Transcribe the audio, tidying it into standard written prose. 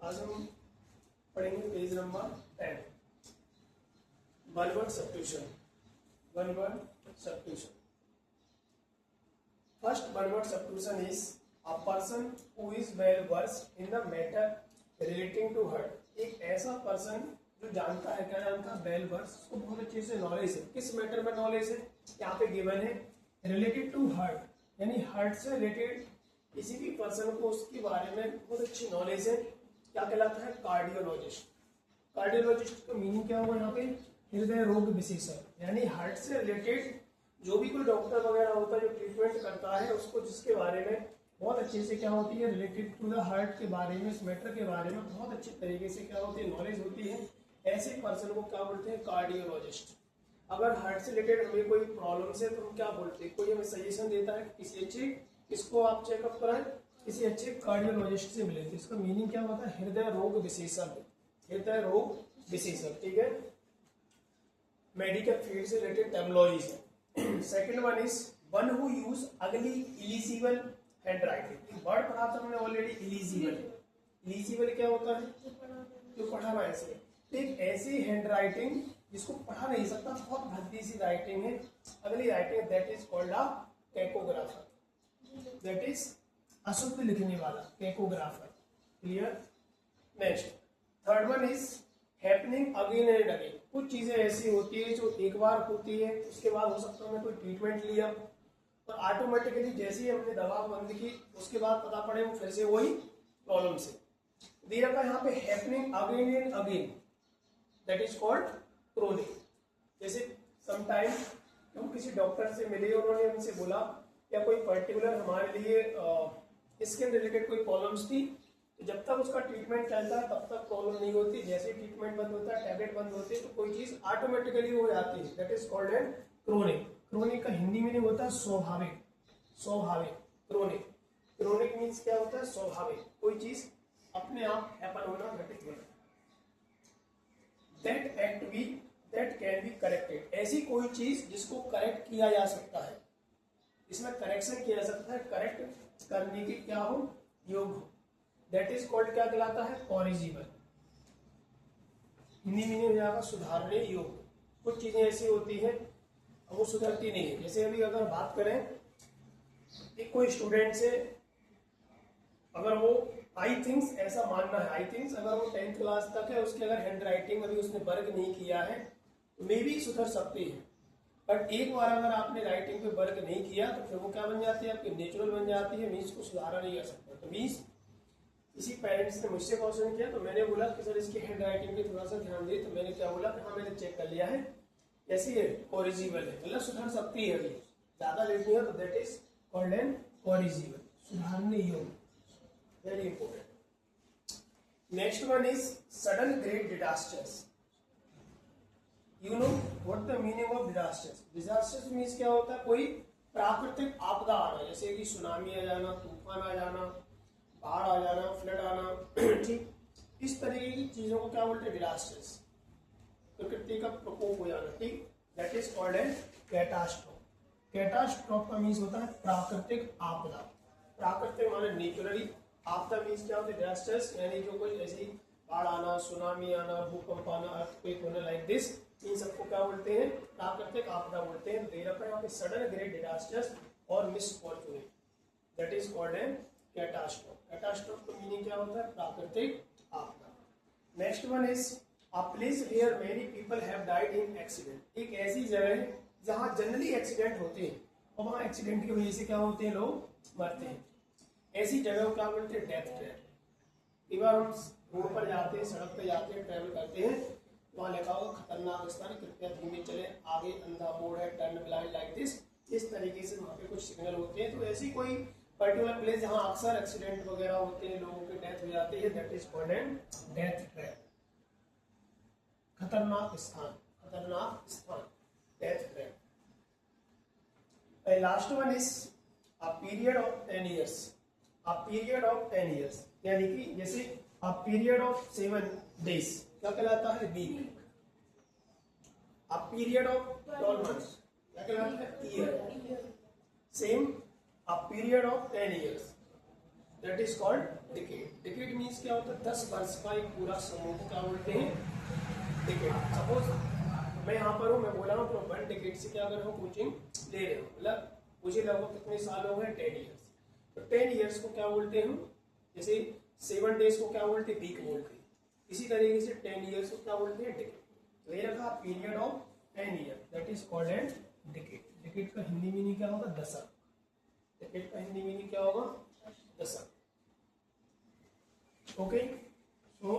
आज हम पढ़ेंगे page number 10, one word substitution. One word substitution. First one word substitution is a person who is well versed in the matter relating to heart. एक ऐसा person जो जानता है, क्या जानता है, वेल वर्स्ड, उसको बहुत अच्छे से नॉलेज है। किस मैटर में नॉलेज है? यहाँ पे गिवन है रिलेटेड टू हर्ट, यानी हर्ट से रिलेटेड किसी भी पर्सन को उसके बारे में बहुत अच्छी नॉलेज है। क्या कहलाता है? कार्डियोलॉजिस्ट। कार्डियोलॉजिस्ट का मीनिंग क्या होगा यहाँ पे? हृदय रोग विशेषज्ञ, यानी हार्ट से रिलेटेड जो भी कोई डॉक्टर वगैरह होता है जो ट्रीटमेंट करता है, उसको जिसके बारे में बहुत अच्छे से क्या होती है, रिलेटेड टू द हार्ट के बारे में, इस मैटर के बारे में बहुत अच्छे तरीके से क्या होती है, नॉलेज होती है। ऐसे पर्सन को क्या बोलते हैं? कार्डियोलॉजिस्ट। अगर हार्ट से रिलेटेड हमें कोई प्रॉब्लम है तो हम क्या बोलते हैं? कोई हमें सजेशन देता है किसी अच्छे इसको आप चेकअप कराएं, किसी अच्छे कार्डियोलॉजिस्ट से मिले, तो इसका मीनिंग क्या होता है? हृदय रोग विशेषज्ञ। हृदय रोग विशेषज्ञ, ठीक है। मेडिकल फील्ड से रिलेटेड टर्मिनोलॉजी है। Second one is one who use अगली इलिजिबल हैंड राइटिंग। वर्ड पढ़ा था हमने ऑलरेडी, इलिजिबल। इलिजिबल क्या होता है? जो पढ़ा ना ऐसे, तो एक ऐसी हैंड राइटिंग जिसको पढ़ा नहीं सकता, बहुत भद्दी सी राइटिंग है, अगली writing, that is called a cacographer. That is अशुद्ध लिखने वाला, cacographer. Clear? Next third one is happening again and again. कुछ चीजें ऐसी होती है जो एक बार होती है, उसके बाद हो सकता है कोई ट्रीटमेंट लिया और ऑटोमेटिकली जैसे ही हमने दवा बंद की उसके बाद पता पड़े वो फिर से वही प्रॉब्लम से दिया था। यहाँ पे happening again and again, that is called chronic. जैसे समटाइम हम किसी डॉक्टर से मिले, उन्होंने हमसे बोला या कोई पर्टिकुलर हमारे लिए स्किन रिलेटेड कोई प्रॉब्लम्स थी, तो जब तक उसका ट्रीटमेंट चलता है तब तक प्रॉब्लम नहीं होती। जैसे ही ट्रीटमेंट बंद होता है, टैबलेट बंद होती है, तो कोई चीज ऑटोमेटिकली हो जाती है, that is called N chronic. Chronic का हिंदी में नहीं होता स्वाभाविक। स्वाभाविक क्रोनिक। क्रोनिक मीन्स क्या होता है? स्वाभाविक, कोई चीज अपने आप हैपन होना, घटित होना। That act be that can be corrected. ऐसी कोई चीज जिसको करेक्ट किया जा सकता है, इसमें करेक्शन किया जा सकता है, करेक्ट करने की क्या हो, योग हो, दैट इज कॉल्ड क्या कहलाता है? कॉरिजिबल। हिंदी में हो जाएगा सुधारने योग। कुछ चीजें ऐसी होती हैं वो सुधरती नहीं है। जैसे अभी अगर बात करें एक कोई स्टूडेंट से, अगर वो आई थिंक्स, ऐसा मानना है, आई थिंक्स अगर वो 10th क्लास तक है, उसकी अगर हैंड राइटिंग अभी उसने वर्क नहीं किया है तो मे भी सुधर सकती है। बट एक बार अगर आपने राइटिंग पे वर्क नहीं किया तो फिर वो क्या बन जाती है? आपकी नेचुरल बन जाती है, मीन्स को सुधारा नहीं जा सकता। तो मीन्स किसी पेरेंट्स ने मुझसे क्वेश्चन किया तो मैंने बोला कि सर इसकी हैंड राइटिंग पे थोड़ा सा ध्यान दे, तो मैंने क्या बोला कि हाँ मैंने चेक कर लिया है, कैसी है? कॉरिजिबल है, मतलब सुधर सकती है, अभी ज्यादा लेट नहीं है, तो that is called N corrigible, सुधारने योग्य। Very important. Next one is sudden great disasters. You know what the meaning of disasters? Disasters means क्या होता है? कोई प्राकृतिक आपदा आना, जैसे कि सुनामी आ जाना, तूफान आ जाना, बाढ़ आ जाना, फ्लड आना, ठीक, इस तरीके की चीजों को क्या बोलते हैं? डिजास्टर्स। प्रकृति का प्रकोप हो जाना, ठीक, that is called an catastrophe. Catastrophe का मीन्स होता है प्राकृतिक आपदा। प्राकृतिक माने नेचुरली, आपदा मीन्स क्या होता है? डिजास्टर्स, यानी जो कोई ऐसी बाढ़ आना, सुनामी आना, भूकंप आना, अर्थक्वेक होना, लाइक दिस, इन सबको क्या बोलते हैं? प्राकृतिक आपदा बोलते हैं। दे रखा है यहाँ पे सडन ग्रेट डिजास्टर्स और misfortune, that is called an catastrophe. Catastrophe का मीनिंग क्या होता है? प्राकृतिक आपदा। Next one is a place where many people have died in accident. एक ऐसी जगह है जहां जनरली एक्सीडेंट होते हैं और वहां एक्सीडेंट की वजह से क्या होते हैं? लोग मरते हैं। ऐसी जगह को क्या बोलते हैं? Death trap. कई बार हम रोड पर जाते हैं, सड़क पर जाते हैं, ट्रेवल करते हैं, वहां लिखा होगा खतरनाक स्थान, कृपया धीमे चले, आगे अंधा मोड़ है, टर्न ब्लाइंड, लाइक दिस। इस तरीके से वहां पे कुछ सिग्नल होते हैं। तो ऐसी कोई पर्टिकुलर प्लेस जहां अक्सर एक्सीडेंट वगैरह होते हैं, लोगों की डेथ हो जाती है, that is called N death trap. खतरनाक स्थान, खतरनाक स्थान, death trap. Last one is a period of 10 years। A period of 10 years, यानी कि जैसे अ पीरियड ऑफ 7 days क्या कहलाता है? Week. A period of 12 months क्या कहलाता है? Year. Same a period of 10 years, that is called decade. Decade means क्या होता है, 10 वर्ष का एक पूरा समूह को क्या बोलते हैं, डिकेड। सपोज मैं यहाँ पर हूँ, मैं बोला हूँ 1 डिकेड से क्या कर रहा हूँ, कोचिंग ले रहे हो, मतलब मुझे लगभग कितने साल हो गए, 10 ईयर्स। तो 10 ईयर्स को क्या बोलते हैं हम, जैसे 7 डेज को क्या बोलते हैं, वीक बोलते हैं। इसी तरीके से 10 ईयर्स को क्या बोलते हैं, डिकेड। तो ये रखा period of 10 year, that is called N decade. Decade का हिंदी मीनिंग क्या होगा, दशक। डिकेड का हिंदी मीनिंग क्या होगा, दशक। ओके, सो